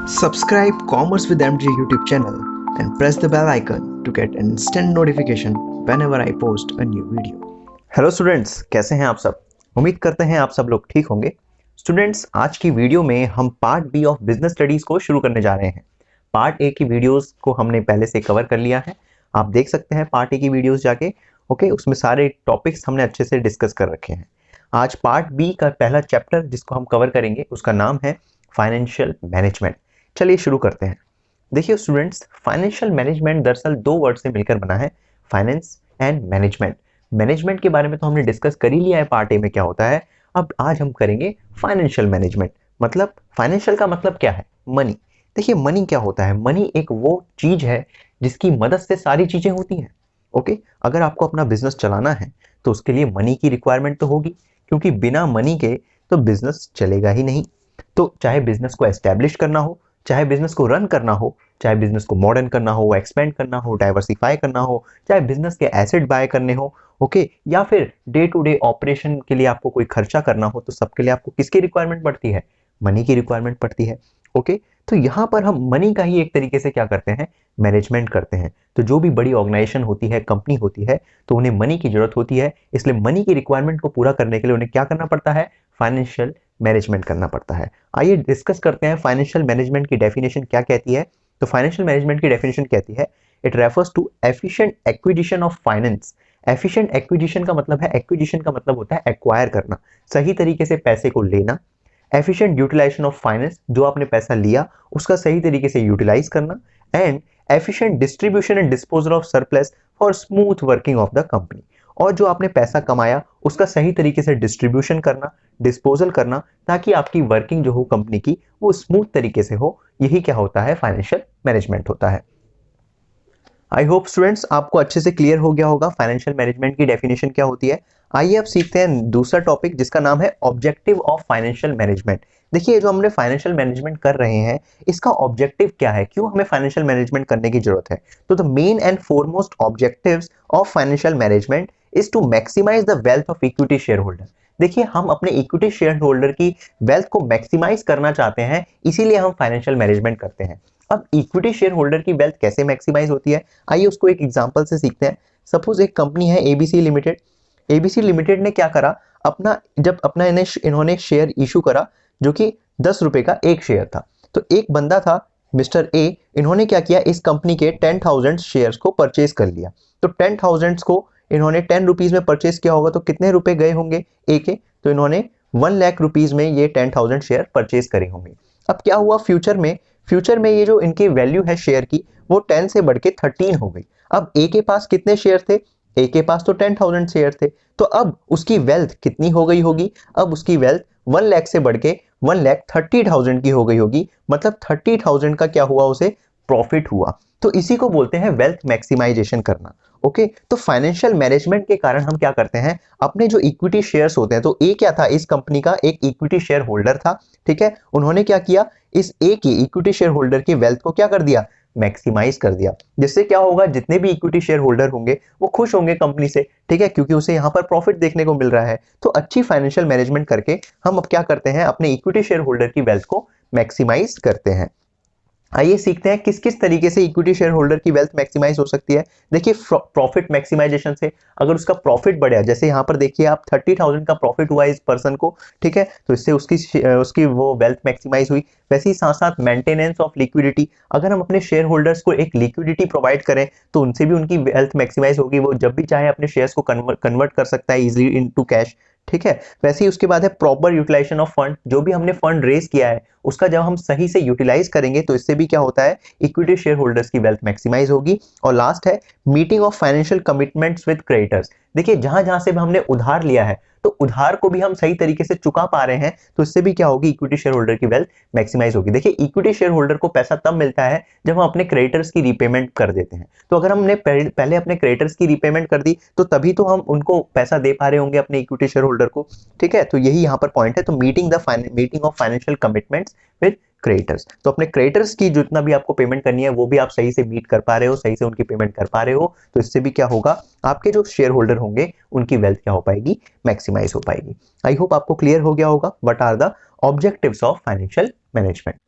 Subscribe Commerce with MJ YouTube channel and press the bell icon to get instant notification whenever I post a new video. Hello students, कैसे हैं आप सब। उम्मीद करते हैं आप सब लोग ठीक होंगे। स्टूडेंट्स, आज की वीडियो में हम part B of business studies को शुरू करने जा रहे हैं। पार्ट ए की वीडियोस को हमने पहले से कवर कर लिया है, आप देख सकते हैं पार्ट ए की वीडियोस जाके। ओके, उसमें सारे टॉपिक्स हमने अच्छे से डिस्कस कर रखे हैं। आज पार्ट बी का पहला चैप्टर जिसको हम कवर करेंगे उसका नाम है फाइनेंशियल मैनेजमेंट। चलिए शुरू करते हैं। देखिए स्टूडेंट्स, फाइनेंशियल मैनेजमेंट दरअसल दो वर्ड से मिलकर बना है, फाइनेंस एंड मैनेजमेंट। मैनेजमेंट के बारे में तो हमने डिस्कस कर ही लिया है पार्ट ए में क्या होता है। अब आज हम करेंगे फाइनेंशियल मैनेजमेंट। मतलब फाइनेंशियल का मतलब क्या है? मनी। देखिए मनी क्या होता है? मनी एक वो चीज है जिसकी मदद से सारी चीजें होती हैं। ओके, अगर आपको अपना बिजनेस चलाना है तो उसके लिए मनी की रिक्वायरमेंट तो होगी, क्योंकि बिना मनी के तो बिजनेस चलेगा ही नहीं। तो चाहे बिजनेस को एस्टेब्लिश करना हो, चाहे बिजनेस को रन करना हो, चाहे बिजनेस को मॉडर्न करना हो, एक्सपेंड करना हो, डाइवर्सिफाई करना हो, चाहे बिजनेस के एसेट बाय करने हो, ओके, या फिर डे टू डे ऑपरेशन के लिए आपको कोई खर्चा करना हो, तो सबके लिए आपको किसकी रिक्वायरमेंट पड़ती है? मनी की रिक्वायरमेंट पड़ती है। ओके, तो यहाँ पर हम मनी का ही एक तरीके से क्या करते हैं? मैनेजमेंट करते हैं। तो जो भी बड़ी ऑर्गेनाइजेशन होती है, कंपनी होती है, तो उन्हें मनी की जरूरत होती है। इसलिए मनी की रिक्वायरमेंट को पूरा करने के लिए उन्हें क्या करना पड़ता है? फाइनेंशियल मैनेजमेंट करना पड़ता है। आइए डिस्कस करते हैं फाइनेंशियल मैनेजमेंट की डेफिनेशन क्या कहती है। तो फाइनेंशियल मैनेजमेंट की डेफिनेशन कहती है, it refers to efficient acquisition of finance. Efficient acquisition का मतलब है, एक्विजिशन का मतलब होता है एक्वायर करना, सही तरीके से पैसे को लेना। एफिशिएंट यूटिलाइजेशन ऑफ फाइनेंस, जो आपने पैसा लिया उसका सही तरीके से यूटिलाइज करना। And efficient distribution and disposal of surplus for smooth working of the company. और जो आपने पैसा कमाया उसका सही तरीके से डिस्ट्रीब्यूशन करना, डिस्पोजल करना, ताकि आपकी वर्किंग जो हो कंपनी की वो स्मूथ तरीके से हो। यही क्या होता है? फाइनेंशियल मैनेजमेंट होता है। आई होप स्टूडेंट्स आपको अच्छे से क्लियर हो गया होगा फाइनेंशियल मैनेजमेंट की डेफिनेशन क्या होती है। आइए अब सीखते हैं दूसरा टॉपिक जिसका नाम है ऑब्जेक्टिव ऑफ फाइनेंशियल मैनेजमेंट। देखिए जो हमने फाइनेंशियल मैनेजमेंट कर रहे हैं इसका ऑब्जेक्टिव क्या है, क्यों हमें फाइनेंशियल मैनेजमेंट करने की जरूरत है। तो the main and foremost objectives of financial management is to maximise the wealth of equity share holder. देखिए हम अपने इक्विटी शेयर होल्डर की वेल्थ को मैक्सिमाइज करना चाहते हैं, इसीलिए हम फाइनेंशियल मैनेजमेंट करते हैं। अब इक्विटी शेयर होल्डर की वेल्थ कैसे मैक्सिमाइज होती है, आइए उसको एक एग्जांपल से सीखते हैं। सपोज एक कंपनी है एबीसी लिमिटेड। एबीसी लिमिटेड ने क्या करा, जब इन्होंने शेयर इशू करा जो कि 10 रुपए का एक शेयर था। तो एक बंदा था मिस्टर ए, इन्होंने क्या किया, इस कंपनी के 10,000 शेयर्स को परचेज कर लिया। तो 10,000 को इन्होंने 10 रुपीज में परचेज किया होगा, तो कितने रुपए गए होंगे ए के? तो इन्होंने 1 लाख रुपीज में ये 10,000 शेयर परचेज करे होंगे। अब क्या हुआ फ्यूचर में ये जो इनकी वैल्यू है शेयर की वो 10 से बढ़ के 13 हो गई। अब ए के पास कितने शेयर थे? ए के पास तो 10,000 शेयर थे। तो अब उसकी वेल्थ कितनी हो गई होगी? अब उसकी वेल्थ 1 लाख से बढ़ के 1,30,000 की हो गई होगी। मतलब 30,000 का क्या हुआ, उसे प्रॉफिट हुआ। तो इसी को बोलते हैं वेल्थ मैक्सिमाइजेशन करना। ओके, तो फाइनेंशियल मैनेजमेंट के कारण हम क्या करते हैं, अपने जो इक्विटी शेयर्स होते हैं, तो ए क्या था, इस कंपनी का एक इक्विटी शेयर होल्डर था। ठीक है, उन्होंने क्या किया, इस ए की इक्विटी शेयर होल्डर की वेल्थ को क्या कर दिया, मैक्सिमाइज कर दिया। जिससे क्या होगा, जितने भी इक्विटी शेयर होल्डर होंगे वो खुश होंगे कंपनी से। ठीक है, क्योंकि उसे यहाँ पर प्रॉफिट देखने को मिल रहा है। तो अच्छी फाइनेंशियल मैनेजमेंट करके हम अब क्या करते हैं, अपने इक्विटी शेयर होल्डर की वेल्थ को मैक्सिमाइज करते हैं। आइए सीखते हैं किस किस तरीके से इक्विटी शेयर होल्डर की वेल्थ मैक्सिमाइज हो सकती है। देखिए प्रॉफिट मैक्सिमाइजेशन से, अगर उसका प्रॉफिट बढ़ा, जैसे यहाँ पर देखिए आप 30,000 का प्रॉफिट हुआ इस पर्सन को। ठीक है, तो इससे उसकी वो वेल्थ मैक्सिमाइज हुई। वैसे ही साथ साथ मेंटेनेंस ऑफ लिक्विडिटी, अगर हम अपने शेयर होल्डर्स को एक लिक्विडिटी प्रोवाइड करें तो उनसे भी उनकी वेल्थ मैक्सिमाइज होगी। वो जब भी चाहे अपने शेयर्स को कन्वर्ट कर सकता है इजिली इनटू कैश। ठीक है, वैसे ही उसके बाद है प्रॉपर यूटिलाइजेशन ऑफ फंड। जो भी हमने फंड रेज किया है उसका जब हम सही से यूटिलाइज करेंगे तो इससे भी क्या होता है, इक्विटी शेयर होल्डर्स की वेल्थ मैक्सिमाइज होगी। और लास्ट है meeting of financial commitments with creditors. देखिए जहां जहां से हमने उधार लिया है तो उधार को भी हम सही तरीके से चुका पा रहे हैं, तो इससे भी क्या होगी, इक्विटी शेयर होल्डर की वेल्थ मैक्सिमाइज होगी। देखिए इक्विटी शेयर होल्डर को पैसा तब मिलता है जब हम अपने क्रेडिटर्स की रीपेमेंट कर देते हैं। तो अगर हमने पहले अपने क्रेडिटर्स की रीपेमेंट कर दी तो तभी तो हम उनको पैसा दे पा रहे होंगे अपने इक्विटी शेयर होल्डर को। ठीक है, तो यही यहाँ पर पॉइंट है। तो meeting of financial commitments with creditors, तो अपने क्रेडिटर्स की जितना भी आपको पेमेंट करनी है वो भी आप सही से मीट कर पा रहे हो, सही से उनकी पेमेंट कर पा रहे हो। तो इससे भी क्या होगा, आपके जो शेयर होल्डर होंगे उनकी वेल्थ क्या हो पाएगी, मैक्सिमाइज हो पाएगी। आई होप आपको क्लियर हो गया होगा what are the objectives of financial management.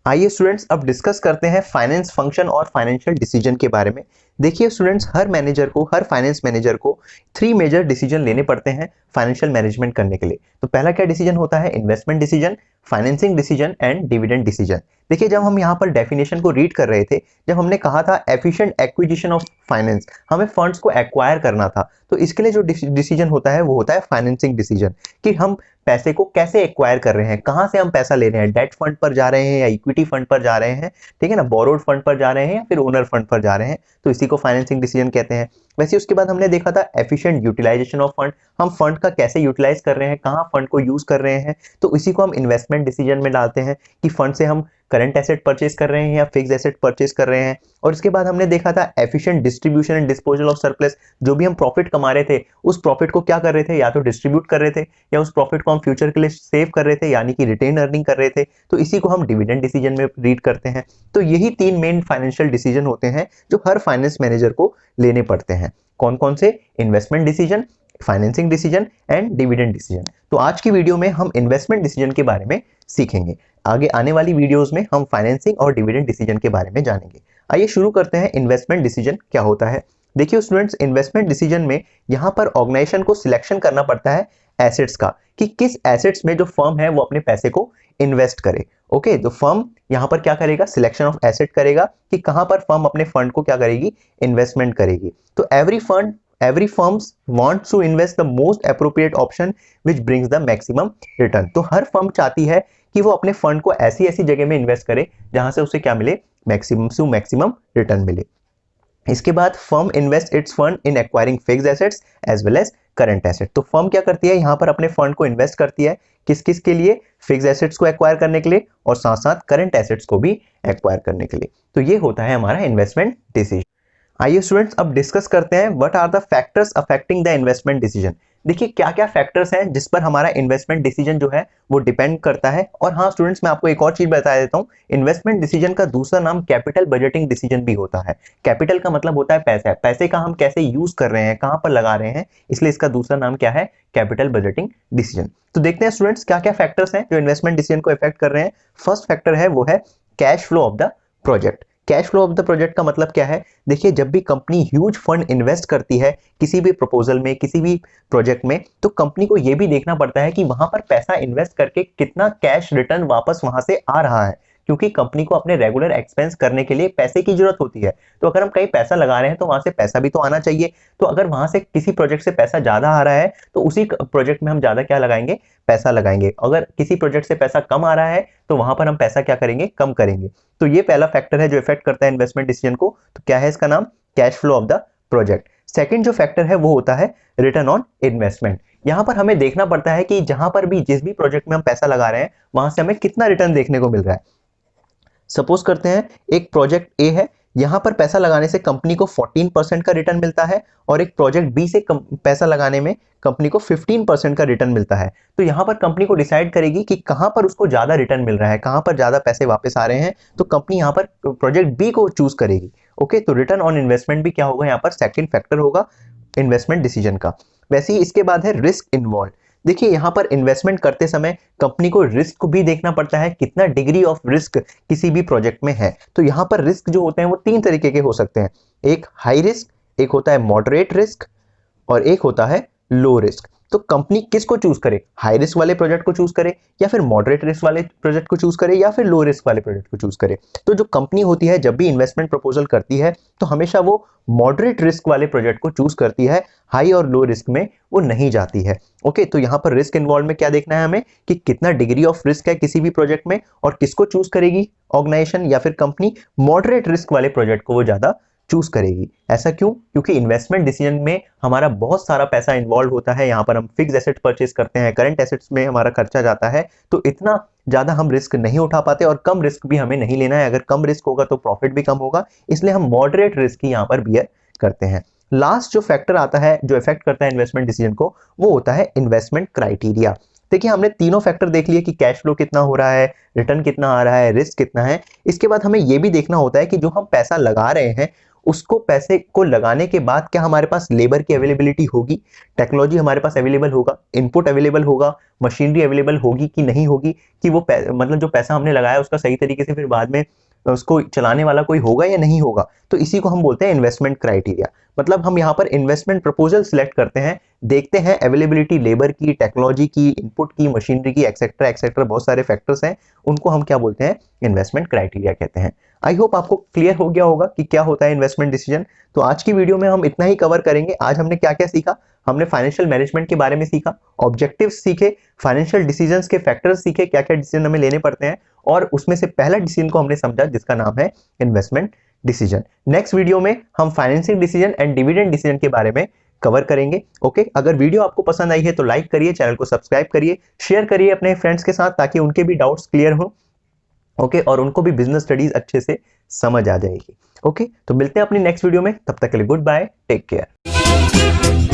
आइए स्टूडेंट्स अब डिस्कस करते हैं फाइनेंस फंक्शन और फाइनेंशियल डिसीजन के बारे में। देखिए स्टूडेंट्स, हर फाइनेंस मैनेजर को 3 मेजर डिसीजन लेने पड़ते हैं फाइनेंशियल मैनेजमेंट करने के लिए। तो पहला क्या डिसीजन होता है? Investment decision, financing decision and dividend decision. देखिए जब हम यहाँ पर डेफिनेशन को रीड कर रहे थे, जब हमने कहा था एफिशिएंट एक्विजिशन ऑफ फाइनेंस, हमें फंड्स को एक्वायर करना था, तो इसके लिए जो डिसीजन होता है वो होता है फाइनेंसिंग डिसीजन, कि हम पैसे को कैसे एक्वायर कर रहे हैं, कहां से हम पैसा ले रहे हैं, डेट फंड पर जा रहे हैं या इक्विटी फंड पर जा रहे हैं, ठीक है ना, बोरोड फंड पर जा रहे हैं या फिर ओनर फंड पर जा रहे हैं, तो इसी को फाइनेंसिंग डिसीजन कहते हैं। वैसे उसके बाद हमने देखा था एफिशिएंट यूटिलाइजेशन ऑफ फंड, हम फंड का कैसे यूटिलाइज कर रहे हैं, कहां फंड को यूज कर रहे हैं, तो इसी को हम इन्वेस्टमेंट डिसीजन में डालते हैं कि फंड से हम करंट एसेट परचेज कर रहे हैं या फिक्स एसेट परचेज कर रहे हैं। और इसके बाद हमने देखा था efficient distribution and disposal of surplus, जो भी हम प्रॉफिट कमा रहे थे उस प्रॉफिट को क्या कर रहे थे, या तो डिस्ट्रीब्यूट कर रहे थे या उस प्रॉफिट को हम फ्यूचर के लिए सेव कर रहे थे, यानी कि रिटेन अर्निंग कर रहे थे, तो इसी को हम डिविडेंड डिसीजन में रीड करते हैं। तो यही 3 मेन फाइनेंशियल डिसीजन होते हैं जो हर फाइनेंस मैनेजर को लेने पड़ते हैं। कौन कौन से? Investment decision, financing decision and dividend decision. तो आज की वीडियो में हम इन्वेस्टमेंट डिसीजन के बारे में सीखेंगे। आगे आने वाली वीडियोस में हम फाइनेंसिंग और डिविडेंड डिसीजन के बारे में जानेंगे। आइए शुरू करते हैं, इन्वेस्टमेंट डिसीजन क्या होता है। देखिए स्टूडेंट्स, इन्वेस्टमेंट डिसीजन में यहाँ पर ऑर्गेनाइजेशन को सिलेक्शन करना पड़ता है एसेट्स का, कि किस एसेट्स में जो फर्म है वो अपने पैसे को इन्वेस्ट करे। ओके, तो फर्म यहाँ पर क्या करेगा? सिलेक्शन ऑफ एसेट करेगा कि कहां पर फर्म अपने फंड को क्या करेगी? इन्वेस्टमेंट करेगी। तो every firms wants to invest the most appropriate option which brings the maximum return। तो हर फर्म चाहती है कि वो अपने फंड को ऐसी ऐसी जगह में इन्वेस्ट करे जहां से उसे क्या मिले? मैक्सिमम रिटर्न मिले। इसके बाद firm invest its fund in acquiring fixed assets as well as current asset. तो फर्म क्या करती है? यहाँ पर अपने फंड को इन्वेस्ट करती है किस किस के लिए? फिक्स्ड एसेट्स को एक्वायर करने के लिए और साथ साथ करंट एसेट्स को भी एक्वायर करने के लिए। तो ये होता है हमारा इन्वेस्टमेंट डिसीजन। आइए स्टूडेंट्स अब डिस्कस करते हैं what are the factors affecting the investment decision. देखिए क्या क्या फैक्टर्स हैं जिस पर हमारा इन्वेस्टमेंट डिसीजन जो है वो डिपेंड करता है। और हाँ स्टूडेंट्स, मैं आपको एक और चीज बता देता हूँ, इन्वेस्टमेंट डिसीजन का दूसरा नाम कैपिटल बजटिंग डिसीजन भी होता है। कैपिटल का मतलब होता है पैसा, पैसे का हम कैसे यूज कर रहे हैं, कहां पर लगा रहे हैं, इसलिए इसका दूसरा नाम क्या है? Capital budgeting decision. तो देखते हैं स्टूडेंट्स क्या क्या फैक्टर्स हैं जो इन्वेस्टमेंट डिसीजन को इफेक्ट कर रहे हैं। फर्स्ट फैक्टर है वो है cash flow of the project. Cash flow of the project का मतलब क्या है? देखिए जब भी कंपनी ह्यूज फंड इन्वेस्ट करती है किसी भी प्रपोजल में, किसी भी प्रोजेक्ट में, तो कंपनी को यह भी देखना पड़ता है कि वहां पर पैसा इन्वेस्ट करके कितना कैश रिटर्न वापस वहां से आ रहा है, क्योंकि कंपनी को अपने रेगुलर एक्सपेंस करने के लिए पैसे की जरूरत होती है। तो अगर हम कहीं पैसा लगा रहे हैं तो वहां से पैसा भी तो आना चाहिए। तो अगर वहां से किसी प्रोजेक्ट से पैसा ज्यादा आ रहा है तो उसी प्रोजेक्ट में हम ज्यादा क्या लगाएंगे? पैसा लगाएंगे। अगर किसी प्रोजेक्ट से पैसा कम आ रहा है तो वहां पर हम पैसा क्या करेंगे? कम करेंगे। तो ये पहला फैक्टर है जो इफेक्ट करता है इन्वेस्टमेंट डिसीजन को। तो क्या है इसका नाम? Cash flow of the project. Second जो फैक्टर है वो होता है रिटर्न ऑन इन्वेस्टमेंट। यहां पर हमें देखना पड़ता है कि जहां पर भी जिस भी प्रोजेक्ट में हम पैसा लगा रहे हैं वहां से हमें कितना रिटर्न देखने को मिल रहा है। सपोज करते हैं एक प्रोजेक्ट ए है, यहां पर पैसा लगाने से कंपनी को 14% का रिटर्न मिलता है और एक प्रोजेक्ट बी से पैसा लगाने में कंपनी को 15% का रिटर्न मिलता है। तो यहां पर कंपनी को डिसाइड करेगी कि कहां पर उसको ज्यादा रिटर्न मिल रहा है, कहां पर ज्यादा पैसे वापस आ रहे हैं, तो कंपनी यहां पर प्रोजेक्ट बी को चूज करेगी। ओके, तो रिटर्न ऑन इन्वेस्टमेंट भी क्या होगा? यहाँ पर सेकंड फैक्टर होगा इन्वेस्टमेंट डिसीजन का। वैसे ही इसके बाद है रिस्क इन्वॉल्व। देखिए यहाँ पर इन्वेस्टमेंट करते समय कंपनी को रिस्क को भी देखना पड़ता है, कितना डिग्री ऑफ रिस्क किसी भी प्रोजेक्ट में है। तो यहाँ पर रिस्क जो होते हैं वो 3 तरीके के हो सकते हैं, एक हाई रिस्क, एक होता है मॉडरेट रिस्क और एक होता है लो रिस्क। तो कंपनी किसको चूज करे? हाई रिस्क वाले प्रोजेक्ट को चूज करे या फिर मॉडरेट रिस्क वाले प्रोजेक्ट को चूज करे या फिर लो रिस्क वाले प्रोजेक्ट को चूज करे? तो जो कंपनी होती है जब भी इन्वेस्टमेंट प्रपोजल करती है तो हमेशा वो मॉडरेट रिस्क वाले प्रोजेक्ट को चूज करती है, हाई और लो रिस्क में वो नहीं जाती है। ओके, तो यहाँ पर रिस्क इन्वॉल्व में क्या देखना है हमें कि कितना डिग्री ऑफ रिस्क है किसी भी प्रोजेक्ट में और किसको चूज करेगी ऑर्गेनाइजेशन या फिर कंपनी? मॉडरेट रिस्क वाले प्रोजेक्ट को वो ज्यादा चूज करेगी। ऐसा क्यों? क्योंकि इन्वेस्टमेंट डिसीजन में हमारा बहुत सारा पैसा इन्वॉल्व होता है। यहाँ पर हम फिक्स एसेट परचेज करते हैं, करंट एसेट्स में हमारा खर्चा जाता है, तो इतना ज्यादा हम रिस्क नहीं उठा पाते और कम रिस्क भी हमें नहीं लेना है। अगर कम रिस्क होगा तो प्रॉफिट भी कम होगा, इसलिए हम मॉडरेट रिस्क ही यहाँ पर बियर करते हैं। लास्ट जो फैक्टर आता है जो इफेक्ट करता है इन्वेस्टमेंट डिसीजन को, वो होता है इन्वेस्टमेंट क्राइटेरिया। देखिए हमने तीनों फैक्टर देख लिए कि कैश फ्लो कितना हो रहा है, रिटर्न कितना आ रहा है, रिस्क कितना है। इसके बाद हमें यह भी देखना होता है कि जो हम पैसा लगा रहे हैं उसको पैसे को लगाने के बाद क्या हमारे पास लेबर की अवेलेबिलिटी होगी, टेक्नोलॉजी हमारे पास अवेलेबल होगा, इनपुट अवेलेबल होगा, मशीनरी अवेलेबल होगी कि नहीं होगी, कि वो मतलब जो पैसा हमने लगाया उसका सही तरीके से फिर बाद में उसको चलाने वाला कोई होगा या नहीं होगा। तो इसी को हम बोलते हैं इन्वेस्टमेंट क्राइटेरिया। मतलब हम यहाँ पर इन्वेस्टमेंट प्रपोजल सिलेक्ट करते हैं, देखते हैं अवेलेबिलिटी लेबर की, टेक्नोलॉजी की, इनपुट की, मशीनरी की, एक्सेट्रा एक्सेट्रा, बहुत सारे फैक्टर्स हैं, उनको हम क्या बोलते हैं, इन्वेस्टमेंट क्राइटेरिया कहते हैं। आई होप आपको क्लियर हो गया होगा कि क्या होता है इन्वेस्टमेंट डिसीजन। तो आज की वीडियो में हम इतना ही कवर करेंगे। आज हमने क्या क्या सीखा, हमने फाइनेंशियल मैनेजमेंट के बारे में सीखा, ऑब्जेक्टिव्स सीखे, फाइनेंशियल डिसीजंस के फैक्टर्स सीखे, क्या क्या डिसीजन हमें लेने पड़ते हैं, और उसमें से पहला डिसीजन को हमने समझा जिसका नाम है इन्वेस्टमेंट डिसीजन। नेक्स्ट वीडियो में हम financing decision and dividend decision के बारे में कवर करेंगे। ओके, अगर वीडियो आपको पसंद आई है तो लाइक करिए, चैनल को सब्सक्राइब करिए, शेयर करिए अपने फ्रेंड्स के साथ ताकि उनके भी डाउट्स क्लियर हो। ओके, और उनको भी बिजनेस स्टडीज अच्छे से समझ आ जाएगी। ओके, तो मिलते हैं अपनी नेक्स्ट वीडियो में, तब तक के लिए गुड बाय, टेक केयर।